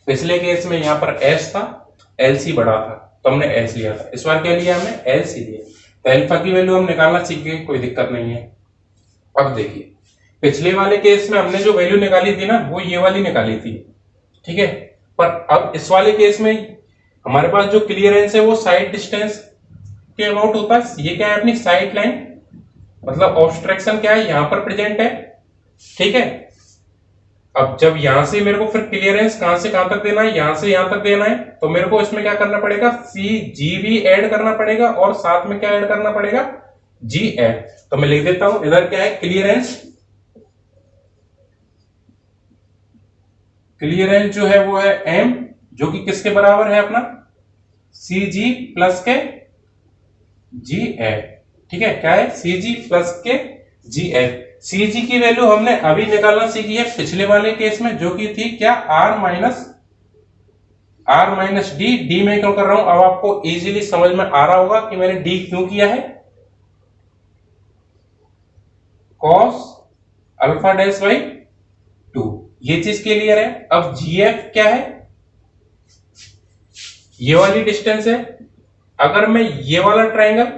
पिछले केस में यहाँ पर एस था, एल सी बड़ा था तो हमने एस लिया था। इस बार क्या लिया हमने, एल सी लिया। तो एल्फा की वैल्यू हम निकालना सीख गए, कोई दिक्कत नहीं है। अब देखिए पिछले वाले केस में हमने जो वैल्यू निकाली थी ना वो ये वाली निकाली थी, ठीक है। पर अब इस वाले केस में हमारे पास जो क्लियरेंस है वो साइड डिस्टेंस के अबाउट होता है। ये क्या है, अपनी साइड लाइन, मतलब ऑब्स्ट्रक्शन क्या है यहाँ पर प्रेजेंट है, ठीक है। अब जब यहां से मेरे को फिर क्लियरेंस कहां से कहां तक देना है, यहां से यहां तक देना है, तो मेरे को इसमें क्या करना पड़ेगा, सी जी भी ऐड करना पड़ेगा और साथ में क्या ऐड करना पड़ेगा, जी ऐड। तो मैं लिख देता हूं, इधर क्या है, क्लियरेंस, क्लियरेंस जो है वो है एम, जो कि किसके बराबर है अपना, सी जी प्लस के जी एड, ठीक है। क्या है, सी जी प्लस के जी एड। सी जी की वैल्यू हमने अभी निकालना सीखी है पिछले वाले केस में, जो कि थी क्या, आर माइनस डी। डी में क्यों कर रहा हूं, अब आपको इजीली समझ में आ रहा होगा कि मैंने डी क्यों किया है, कॉस अल्फा डैश बाई 2, ये चीज क्लियर है। अब जीएफ क्या है, ये वाली डिस्टेंस है। अगर मैं ये वाला ट्रायंगल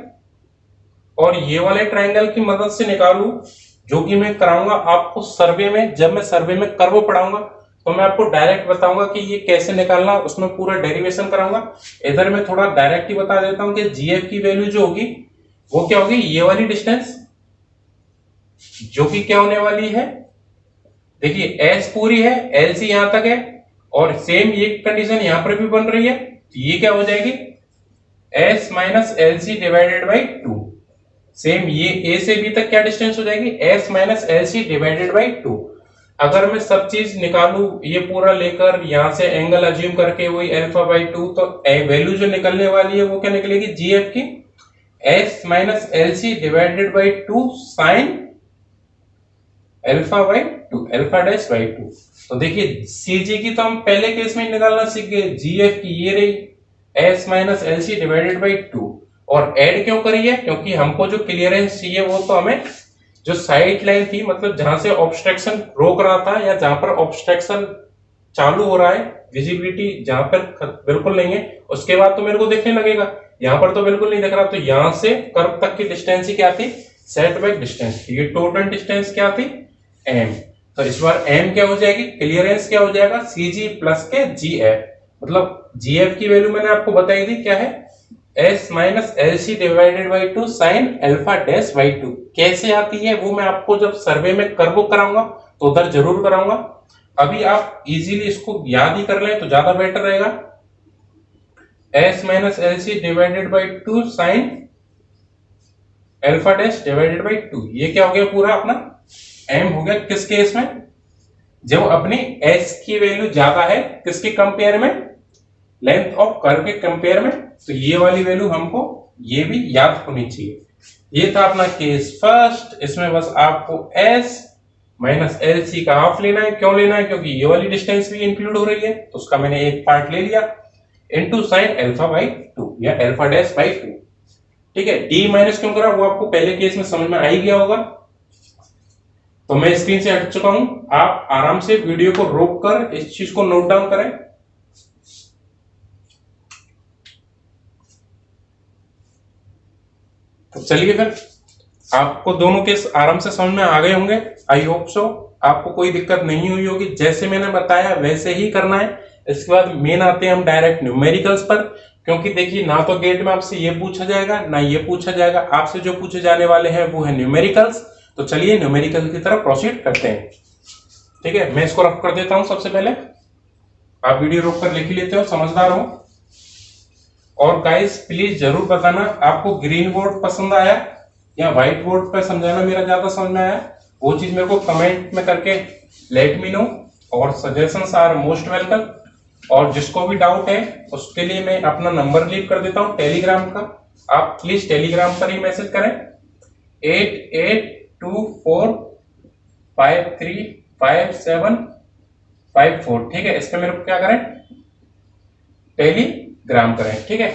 और ये वाले ट्रायंगल की मदद से निकालूं, जो कि मैं कराऊंगा आपको सर्वे में, जब मैं सर्वे में कर्व पढ़ाऊंगा तो मैं आपको डायरेक्ट बताऊंगा कि ये कैसे निकालना, उसमें पूरा डेरिवेशन कराऊंगा। इधर मैं थोड़ा डायरेक्ट ही बता देता हूं कि जीएफ की वैल्यू जो होगी वो क्या होगी, ये वाली डिस्टेंस, जो कि क्या होने वाली है, देखिए एस पूरी है, एल सी यहां तक है, और सेम ये कंडीशन यहां पर भी बन रही है। तो ये क्या हो जाएगी, S minus L C divided by 2। Same ये ए से बी तक क्या डिस्टेंस हो जाएगी, S minus L C divided by 2। अगर मैं सब चीज निकालू ये पूरा लेकर यहां से एंगल अज्यूम करके वही अल्फा बाई 2, तो वैल्यू जो निकलने वाली है वो क्या निकलेगी, जीएफ की S minus L C divided by 2 sine alpha by 2, alpha dash by 2। तो देखिए सीजी की तो हम पहले केस में निकालना सीख गए, जीएफ की ये रही S minus L C divided by 2। और ऐड क्यों करी है, क्योंकि हमको जो क्लियरेंस चाहिए वो तो हमें जो साइड लाइन थी, मतलब जहां से ऑब्स्ट्रक्शन रोक रहा था या जहां पर ऑब्स्ट्रक्शन चालू हो रहा है, विजिबिलिटी जहां पर बिल्कुल नहीं है, उसके बाद तो मेरे को देखने लगेगा, यहां पर तो बिल्कुल नहीं दिख रहा। तो यहां से कर्व तक की डिस्टेंस ही क्या थी, सेटबैक डिस्टेंस। ये टोटल डिस्टेंस क्या थी, एम। तो इस बार एम क्या हो जाएगी, क्लियरेंस क्या हो जाएगा, सी जी प्लस के जी एफ। मतलब जी एफ की वैल्यू मैंने आपको बताई थी क्या है, S minus L C divided by 2 sine alpha dash by 2। कैसे आती है वो मैं आपको जब सर्वे में कर्व कराऊंगा तो उधर जरूर कराऊंगा। अभी आप इजीली इसको याद ही कर लें तो ज्यादा बेटर रहेगा। S minus L C divided by 2 sine alpha dash divided by 2, ये क्या हो गया पूरा अपना एम हो गया। किस केस में, जब अपनी एस की वैल्यू ज्यादा है किसके कंपेयर में, लेंथ ऑफ कर्व के कंपेयर में, तो ये वाली वैल्यू हमको ये भी याद होनी चाहिए। ये था अपना केस फर्स्ट। इसमें बस आपको s माइनस एल सी का हाफ लेना है। क्यों लेना है? क्योंकि ये वाली डिस्टेंस भी इंक्लूड हो रही है, तो उसका मैंने एक पार्ट ले लिया, इनटू साइन अल्फा बाई 2 या अल्फा डैश बाई 2। ठीक है, डी माइनस क्यों करा वो आपको पहले केस में समझ में आ ही गया होगा। तो मैं स्क्रीन से हट चुका हूं, आप आराम से वीडियो को रोक कर इस चीज को नोट डाउन करें। तो चलिए फिर, आपको दोनों केस आराम से समझ में आ गए होंगे, आई होप सो। आपको कोई दिक्कत नहीं हुई होगी, जैसे मैंने बताया वैसे ही करना है। इसके बाद मेन आते हैं हम डायरेक्ट न्यूमेरिकल्स पर, क्योंकि देखिए ना तो गेट में आपसे ये पूछा जाएगा ना ये पूछा जाएगा, आपसे जो पूछे जाने वाले हैं वो है न्यूमेरिकल्स। तो चलिए न्यूमेरिकल की तरफ प्रोसीड करते हैं। ठीक है, मैं इसको रफ कर देता हूं। सबसे पहले आप वीडियो रोक कर लिख लेते हो, समझदार हो। और गाइस प्लीज जरूर बताना आपको ग्रीन बोर्ड पसंद आया या व्हाइट बोर्ड पर समझाना मेरा ज्यादा समझ में आया, वो चीज मेरे को कमेंट में करके लेट मी नो। और सजेशंस आर मोस्ट वेलकम। और जिसको भी डाउट है उसके लिए मैं अपना नंबर लीव कर देता हूँ टेलीग्राम का, आप प्लीज टेलीग्राम पर ही मैसेज करें 8824535754। ठीक है, इस पे मेरे को क्या करें, टेलीग्राम करें। ठीक है,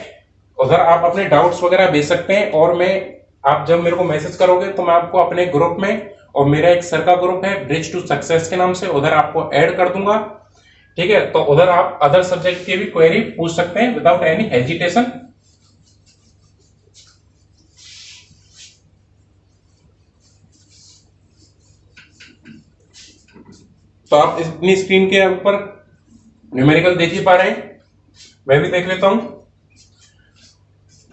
उधर आप अपने डाउट्स वगैरह भेज सकते हैं। और मैं, आप जब मेरे को मैसेज करोगे तो मैं आपको अपने ग्रुप में, और मेरा एक सर का ग्रुप है ब्रिज टू सक्सेस के नाम से, उधर आपको ऐड कर दूंगा। ठीक है, तो उधर आप अदर सब्जेक्ट की भी क्वेरी पूछ सकते हैं विदाउट एनी हेजिटेशन। तो आप अपनी स्क्रीन के ऊपर न्यूमेरिकल देख ही पा रहे हैं, मैं भी देख लेता हूं।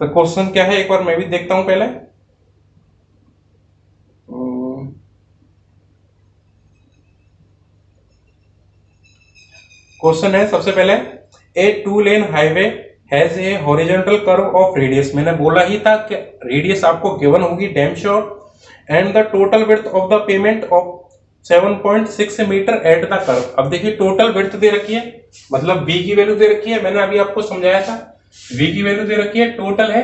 तो क्वेश्चन क्या है एक बार मैं भी देखता हूं पहले। क्वेश्चन है सबसे पहले, a 2 lane highway has a horizontal curve of radius. मैंने बोला ही था कि रेडियस आपको गिवन होगी damn sure, and the total width of the pavement of 7.6 meter at the curve. अब देखिए टोटल विड्थ दे रखी है, मतलब बी की वैल्यू दे रखी है, मैंने अभी आपको समझाया था बी की वैल्यू दे रखी है, टोटल है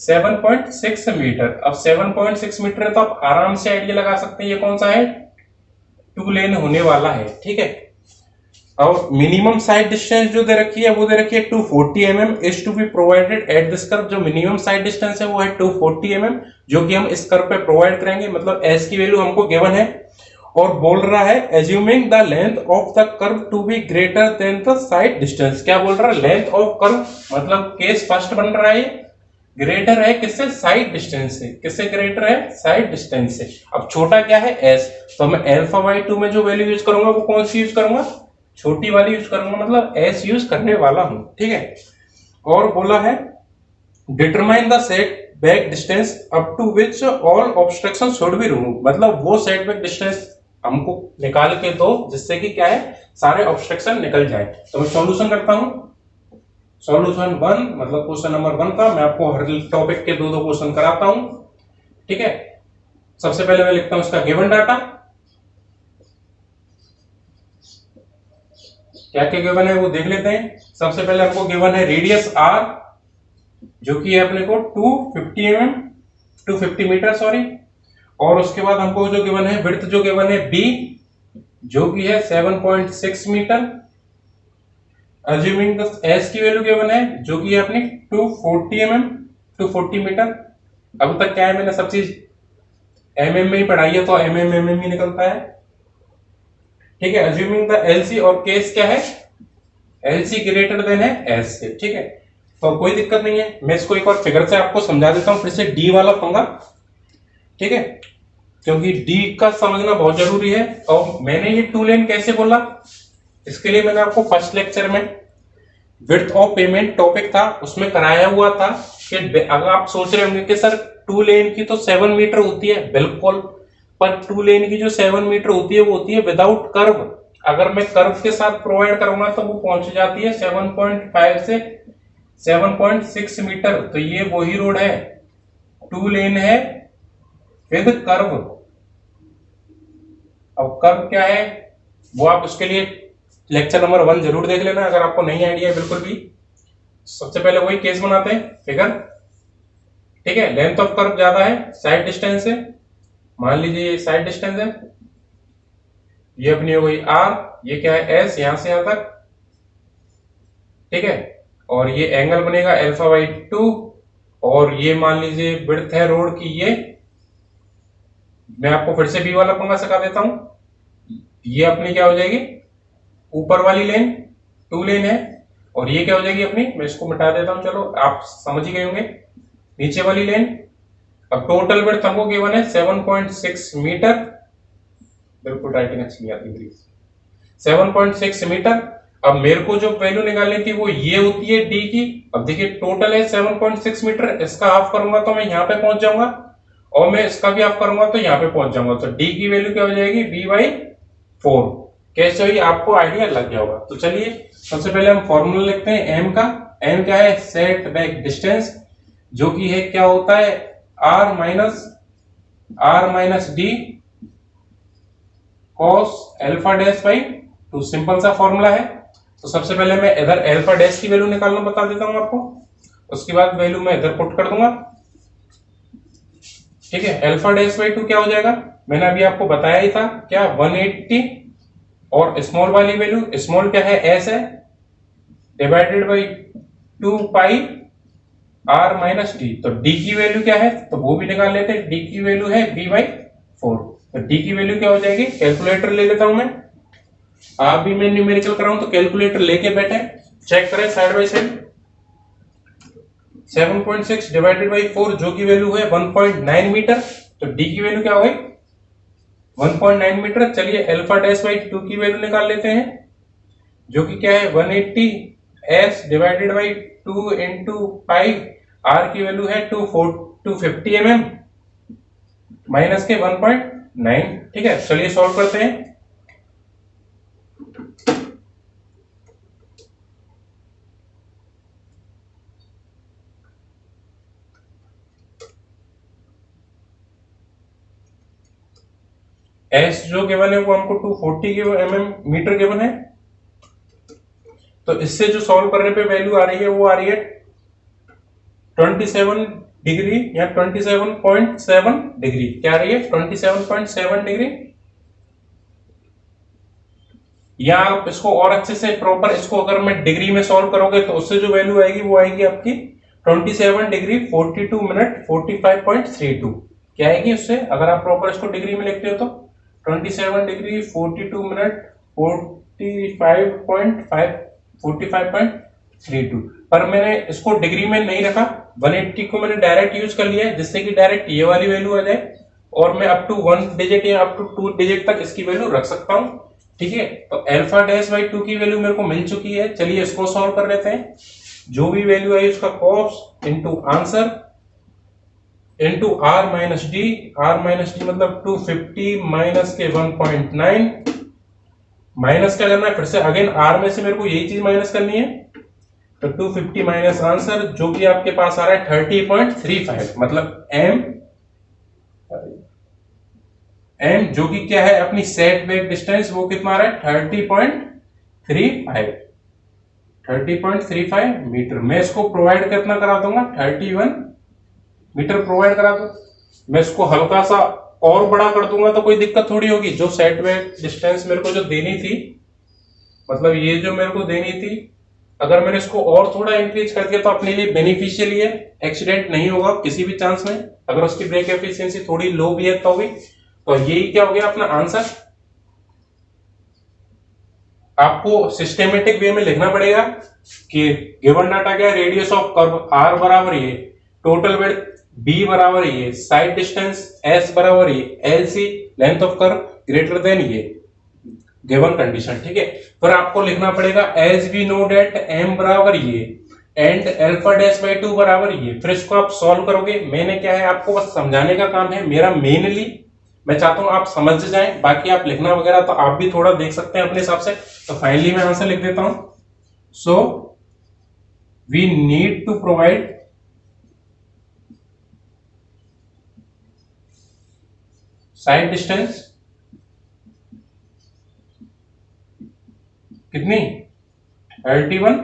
7.6 मीटर। अब 7.6 मीटर है तो आप आराम से आइडिया लगा सकते हैं ये कौन सा है, 2 लेन होने वाला है। ठीक है, और मिनिमम साइड डिस्टेंस जो दे रखी है वो दे रखी है 240 mm is to be provided at this curve. जो मिनिमम साइड डिस्टेंस है वो है 240 mm, जो कि हम इस कर्व पे प्रोवाइड करेंगे। मतलब एस की वैल्यू हमको गिवन है, और बोल रहा है assuming the length of the curve to be greater than the side distance. क्या बोल रहा है, लेंथ ऑफ कर्व, मतलब केस फर्स्ट बन रहा है, ग्रेटर है किससे, साइड डिस्टेंस से। किससे ग्रेटर है, साइड डिस्टेंस से। अब छोटा क्या है, एस, तो मैं अल्फा बाई 2 में जो वैल्यू यूज करूंगा वो कौन सी यूज करूंगा, छोटी वाली यूज करूंगा, मतलब एस यूज करने वाला हूं। ठीक है, और बोला है determine the set back distance up to which all obstruction should be remove. मतलब वो सेट बैक डिस्टेंस हमको निकाल के दो जिससे कि क्या है, सारे ऑब्स्ट्रक्शन निकल जाए। तो मैं सॉल्यूशन करता हूं। सॉल्यूशन 1 मतलब क्वेश्चन नंबर 1 का मैं आपको हर टॉपिक के दो क्वेश्चन कराता हूं। ठीक है, सबसे पहले मैं लिखता हूं इसका गिवन डाटा, क्या क्या गिवन है वो देख लेते हैं। सबसे पहले हमको गिवन है रेडियस आर, जो कि है अपने को 250 मीटर सॉरी, और उसके बाद हमको जो गिवन है विड्थ जो गिवन है बी, जो कि है 7.6 मीटर, अज्यूमिंग द एस की वैल्यू गिवन है जो कि है अपनी 240 मीटर। अब तक क्या है, मैंने सब चीज एमएम में ही पढ़ाई है, तो एमएम ही निकलता है। ठीक है, अज्यूमिंग द एलसी, और केस क्या है, एलसी ग्रेटर देन है एस से। ठीक है, तो कोई दिक्कत नहीं है, मैं इसको एक बार फिगर से आपको समझा देता हूं, फिर से डी वाला पंगा। ठीक है, क्योंकि डी का समझना बहुत जरूरी है। और मैंने ये 2 लेन कैसे बोला, इसके लिए मैंने आपको फर्स्ट लेक्चर में विड्थ ऑफ पेमेंट टॉपिक था उसमें कराया हुआ था कि अगर आप सोच रहे होंगे कि सर 2 लेन की तो 7 मीटर होती है, बिल्कुल, पर 2 लेन की जो 7 मीटर होती है वो होती है विदाउट कर्व। अगर मैं कर्व के साथ प्रोवाइड करूंगा तो वो पहुंच जाती है 7.5 से 7.6 मीटर। तो ये वही रोड है, 2 लेन है विद कर्व। अब कर्व क्या है वो आप उसके लिए लेक्चर नंबर 1 जरूर देख लेना अगर आपको नहीं आइडिया है बिल्कुल भी। सबसे पहले वही केस बनाते हैं फिगर, ठीक है। लेंथ ऑफ कर्व ज्यादा है साइड डिस्टेंस से, मान लीजिए ये साइड डिस्टेंस है, ये अपनी हो गई आर, ये क्या है एस, यहां से यहां तक, ठीक है। और ये एंगल बनेगा अल्फा बाई 2, और ये मान लीजिए विड्थ है रोड की, ये मैं आपको फिर से बी वाला पंगा सिखा देता हूं। ये अपनी क्या हो जाएगी, ऊपर वाली लेन 2 लेन है, और ये क्या हो जाएगी अपनी, मैं इसको मिटा देता हूं, चलो आप समझ ही गए होंगे, नीचे वाली लेन। अब टोटल विड्थ हमको गिवन है 7.6 मीटर, बिल्कुल राइटिंग अच्छी नहीं आती प्लीज, 7.6 मीटर। अब मेरे को जो वैल्यू निकालनी थी वो ये होती है डी की। अब देखिए टोटल है 7.6 मीटर, इसका हाफ करूंगा तो मैं यहां पे पहुंच जाऊंगा, और मैं इसका भी हाफ करूंगा तो यहां पे पहुंच जाऊंगा, तो डी की वैल्यू क्या हो जाएगी, बी बाई 4। कैसे हुई आपको आइडिया लग गया होगा। तो चलिए सबसे पहले हम फॉर्मूला लिखते हैं एम का। एम क्या है, सेट बैक डिस्टेंस, जो कि है क्या होता है R minus D cos alpha dash by 2, simple सा फॉर्मूला है। तो सबसे पहले मैं इधर अल्फा डैश की वैल्यू निकालना बता देता हूं आपको, उसके बाद वैल्यू मैं इधर पुट कर दूंगा, ठीक है। अल्फा डैश बाई 2 क्या हो जाएगा, मैंने अभी आपको बताया ही था क्या, 180, और स्मॉल वाली वैल्यू, स्मॉल क्या है एस है, divided by 2 pi R minus D. तो डी की वैल्यू क्या है, तो वो भी निकाल लेते हैं, डी की वैल्यू है बी बाई 4। तो डी की वैल्यू क्या हो जाएगी, कैलकुलेटर ले लेता हूं मैं, आप भी मैं न्यूमेरिकल कराऊं तो कैलकुलेटर लेके बैठे, चेक करें side by side. 7.6 divided by 4 जो की वैल्यू है 1.9 मीटर, तो डी की वैल्यू क्या हो गई 1.9 मीटर। चलिए अल्फा डैश बाई 2 की वैल्यू निकाल लेते हैं, जो कि क्या है 180 S divided by 2 into pi, R की वैल्यू है 250 mm माइनस के 1.9, ठीक है। चलिए सॉल्व करते हैं। एस जो गिवन है वो हमको 240 mm मीटर गिवन है, तो इससे जो सॉल्व करने पे वैल्यू आ रही है वो आ रही है 27 डिग्री या 27.7 डिग्री, क्या आ रही है 27.7 डिग्री। या आप इसको और अच्छे से प्रॉपर, इसको अगर मैं डिग्री में सॉल्व करोगे तो उससे जो वैल्यू आएगी वो आएगी आपकी 27 डिग्री 42 मिनट 45.32, क्या आएगी उससे, अगर आप प्रॉपर इसको डिग्री में लिखते हो तो 27 डिग्री 42 मिनट 45.32। पर मैंने इसको डिग्री में नहीं रखा, 180 को मैंने डायरेक्ट यूज कर लिया है, जिससे कि डायरेक्ट ये वाली वैल्यू आ जाए, और मैं अप टू 1 डिजिट या अप टू 2 डिजिट तक इसकी वैल्यू रख सकता हूं, ठीक है। तो अल्फा डैश बाई 2 की वैल्यू मेरे को मिल चुकी है, चलिए इसको सॉल्व कर लेते हैं। जो भी वैल्यू है उसका cos into answer into R minus D, R minus D मतलब 250 माइनस के 1.9, माइनस क्या करना है फिर से अगेन, आर में से मेरे को यही चीज माइनस करनी है, तो 250 माइनस आंसर जो कि आपके पास आ रहा है 30.35, मतलब एम जो कि क्या है अपनी सेट बैक डिस्टेंस, वो कितना आ रहा है 30.35 मीटर। मैं इसको प्रोवाइड कितना करा दूंगा 31 मीटर प्रोवाइड करा दूं। मैं इसको हल्का सा और बड़ा कर दूंगा तो कोई दिक्कत थोड़ी होगी, जो सेट बैक डिस्टेंस मेरे को जो देनी थी, मतलब ये जो मेरे को देनी थी, अगर मैंने इसको और थोड़ा इंक्रीज कर दिया तो अपने लिए बेनिफिशियल है, एक्सीडेंट नहीं होगा किसी भी चांस में, अगर उसकी ब्रेक एफिशिएंसी थोड़ी लो भी है तो भी। तो यही क्या हो गया अपना आंसर। आपको सिस्टेमेटिक वे में लिखना पड़ेगा कि गिवन डाटा क्या है, रेडियस ऑफ कर्व आर बराबर ये, टोटल विड्थ बी बराबर ये, साइड डिस्टेंस एस बराबर ये, L C length of curve greater than ये गिवन कंडीशन, ठीक है। फिर आपको लिखना पड़ेगा as we know that M बराबर ये एंड अल्फा डैश बाई 2 बराबर ये। फिर इसको आप सॉल्व करोगे, मैंने क्या है आपको बस समझाने का काम है मेरा मेनली, मैं चाहता हूं आप समझ जाएं, बाकी आप लिखना वगैरह तो आप भी थोड़ा देख सकते हैं अपने हिसाब से। तो फाइनली मैं आंसर लिख देता हूं, so we need to provide side distance कितनी 31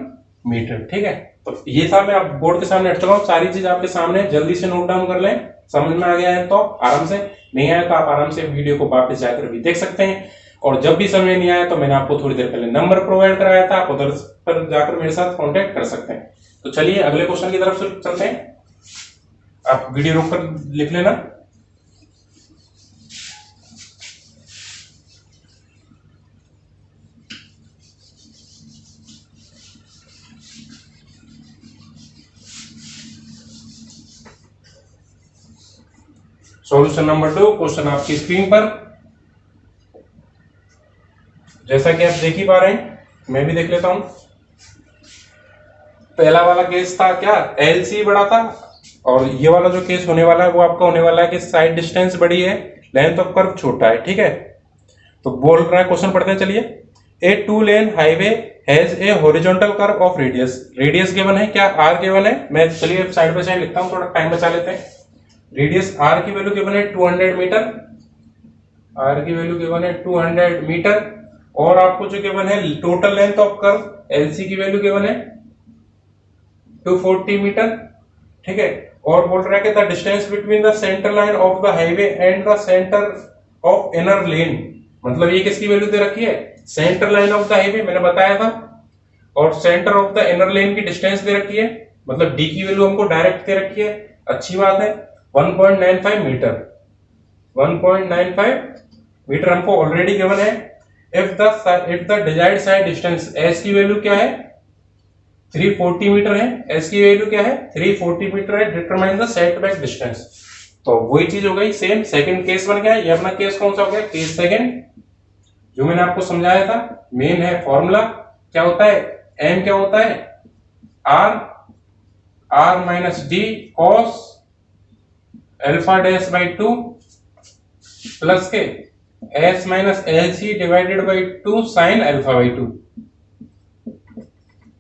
मीटर, ठीक है। तो ये था, मैं आप बोर्ड के सामने हट चुका हूँ, सारी चीज आपके सामने, जल्दी से नोट डाउन कर लें। समझ में आ गया है तो आराम से, नहीं आया तो आप आराम से वीडियो को वापस जाकर भी देख सकते हैं। और जब भी समझ नहीं आया तो मैंने आपको थोड़ी देर पहले नंबर प्रोवाइड कराया था, आप उधर पर जाकर मेरे साथ कांटेक्ट कर सकते हैं। तो चलिए अगले क्वेश्चन की तरफ से चलते हैं। आप वीडियो रोककर लिख लेना। सॉल्यूशन नंबर 2, क्वेश्चन आपकी स्क्रीन पर, जैसा कि आप देख ही पा रहे हैं, मैं भी देख लेता हूं। पहला वाला केस था क्या, एलसी बड़ा था, और ये वाला जो केस होने वाला है वो आपका होने वाला है कि साइड डिस्टेंस बड़ी है, लेंथ ऑफ कर्व छोटा है। ठीक है, तो बोल रहा है, क्वेश्चन पढ़ते हैं चलिए। ए 2 lane highway has a horizontal curve of radius, radius given है क्या, आर गिवन है। मैं चलिए साइड बाय साइड लिखता हूं, थोड़ा टाइम बचा लेते हैं। रेडियस आर की वैल्यू गिवन है 200 मीटर, आर की वैल्यू गिवन है 200 मीटर, और आपको जो गिवन है total length of curve LC की वैल्यू गिवन है 240 मीटर। ठीक है, और बोल रहा है कि the distance between the centre line of the highway and the centre of inner lane, मतलब ये किसकी वैल्यू दे रखी है, centre line of the highway मैंने बताया था, और centre of the inner lane की डिस्टेंस दे रखी है, मतलब डी की वैल्यू हमको डायरेक्ट दे रखी है। अच्छी बात है। 1.95 मीटर, 1.95 मीटर हमको ऑलरेडी गिवन है। If the desired side distance, S की वैल्यू क्या है 340 मीटर है, एस की वैल्यू क्या है 340 मीटर है, डिटरमाइन द सेटबैक डिस्टेंस। तो वही चीज हो गई सेम, सेकंड केस बन गया। ये अपना केस कौन सा हो गया, केस सेकंड, जो मैंने आपको समझाया था। मेन है फॉर्मूला, क्या होता है, एम क्या होता है, R minus D cos alpha dash by 2 plus K S minus L C divided by 2 sine alpha by 2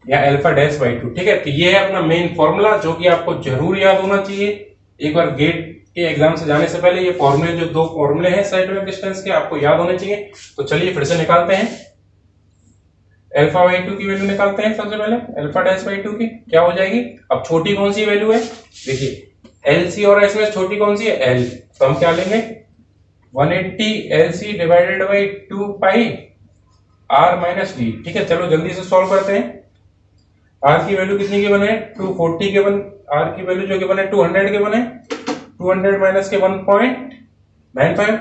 या अल्फा डैश बाई 2। ठीक है, तो ये है अपना मेन फॉर्मूला, जो कि आपको जरूर याद होना चाहिए। एक बार गेट के एग्जाम से जाने से पहले ये फॉर्मूले, जो दो फॉर्मूले हैं साइड डिस्टेंस के, आपको याद होने चाहिए। तो चलिए फिर से निकालते हैं। अल्फा बाई 2 की वैल्यू निकालते हैं सबसे पहले, अल्फा डैश बाई 2 की क्या हो जाएगी। अब छोटी कौन सी वैल्यू है, देखिए एल सी और एस में छोटी कौन सी है, एल, तो हम क्या लेंगे 180 L C divided by 2 pi R minus D. ठीक है, चलो जल्दी से सॉल्व करते हैं। आर की वैल्यू कितनी गिवन है 240 गिवन, आर की वैल्यू जो गिवन है 200 गिवन है, 200 माइनस के 1.95,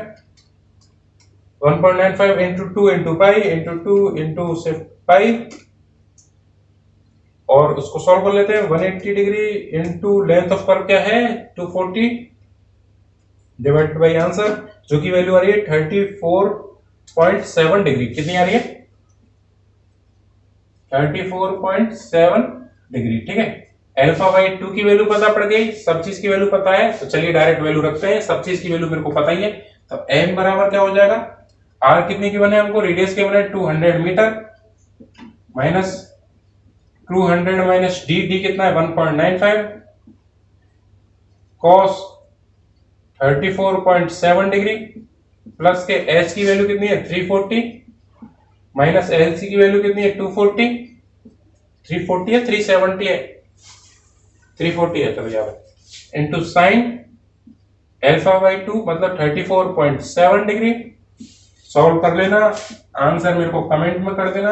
1.95 into 2 into pi into 2 into से पाई, और उसको सॉल्व कर लेते हैं। 180 degree into length of curve क्या है 240 डिवाइडेड बाई आंसर, जो की वैल्यू आ रही है 34.7 डिग्री। कितनी आ रही है 34.7 डिग्री। ठीक है, अल्फा बाई 2 की वैल्यू पता पड़ गई, सब चीज की वैल्यू पता है, तो चलिए डायरेक्ट वैल्यू रखते हैं। सब चीज की वैल्यू मेरे को पता ही है, तो m बराबर क्या हो जाएगा, r कितनी की बने हमको, रेडियस के बने 200 meter, minus 200 minus D, D कितना है 1.95, cos 34.7 डिग्री, प्लस के h की वैल्यू कितनी है 340, माइनस LC की वैल्यू कितनी है 240, 340 है 370 है 340 है, चलो यार, इंटू साइन अल्फा बाई 2 मतलब 34.7 डिग्री। सॉल्व कर लेना, आंसर मेरे को कमेंट में कर देना,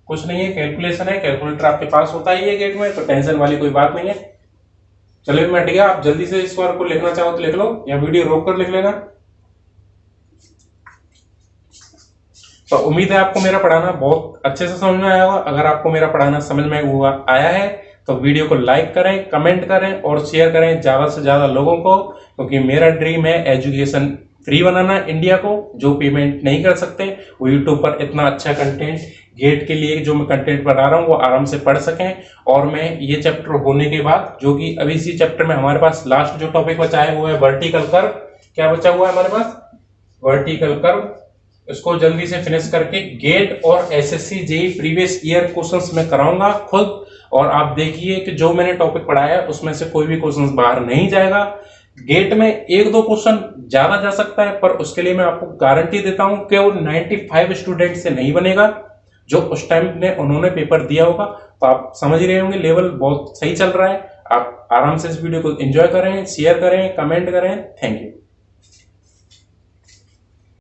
कुछ नहीं है, कैलकुलेशन है, कैलकुलेटर आपके पास होता ही है गेट में, तो टेंशन वाली कोई बात नहीं है। चलिए मैं गया, आप जल्दी से इस बार को लिखना चाहो तो लिख लो, या वीडियो रोक कर लिख लेना। तो उम्मीद है आपको मेरा पढ़ाना बहुत अच्छे से समझ में आया होगा। अगर आपको मेरा पढ़ाना समझ में हुआ आया है तो वीडियो को लाइक करें, कमेंट करें और शेयर करें ज्यादा से ज्यादा लोगों को, क्योंकि मेरा ड्रीम है एजुकेशन फ्री बनाना इंडिया को। जो पेमेंट नहीं कर सकते वो यूट्यूब पर इतना अच्छा कंटेंट गेट के लिए जो मैं कंटेंट बना रहा हूँ वो आराम से पढ़ सकें। और मैं ये चैप्टर होने के बाद, जो कि अभी इसी चैप्टर में हमारे पास लास्ट जो टॉपिक बचा है वो है वर्टिकल कर्व। क्या बचा हुआ है हमारे पास, वर्टिकल कर्व, इसको जल्दी से फिनिश करके गेट और SSC JEE previous year questions मैं कराऊंगा खुद। और आप देखिए कि जो मैंने टॉपिक पढ़ाया है उसमें से कोई भी क्वेश्चंस बाहर नहीं जाएगा। गेट में एक दो क्वेश्चन ज्यादा जा सकता है, पर उसके लिए मैं आपको गारंटी देता हूं कि वो 95 स्टूडेंट से नहीं बनेगा। जो उस टाइम में उन्होंने पेपर दिया होगा। तो आप समझ ही रहे होंगे लेवल बहुत सही चल रहा है। आप आराम से इस वीडियो को एंजॉय करें, शेयर करें, कमेंट करें। Thank you.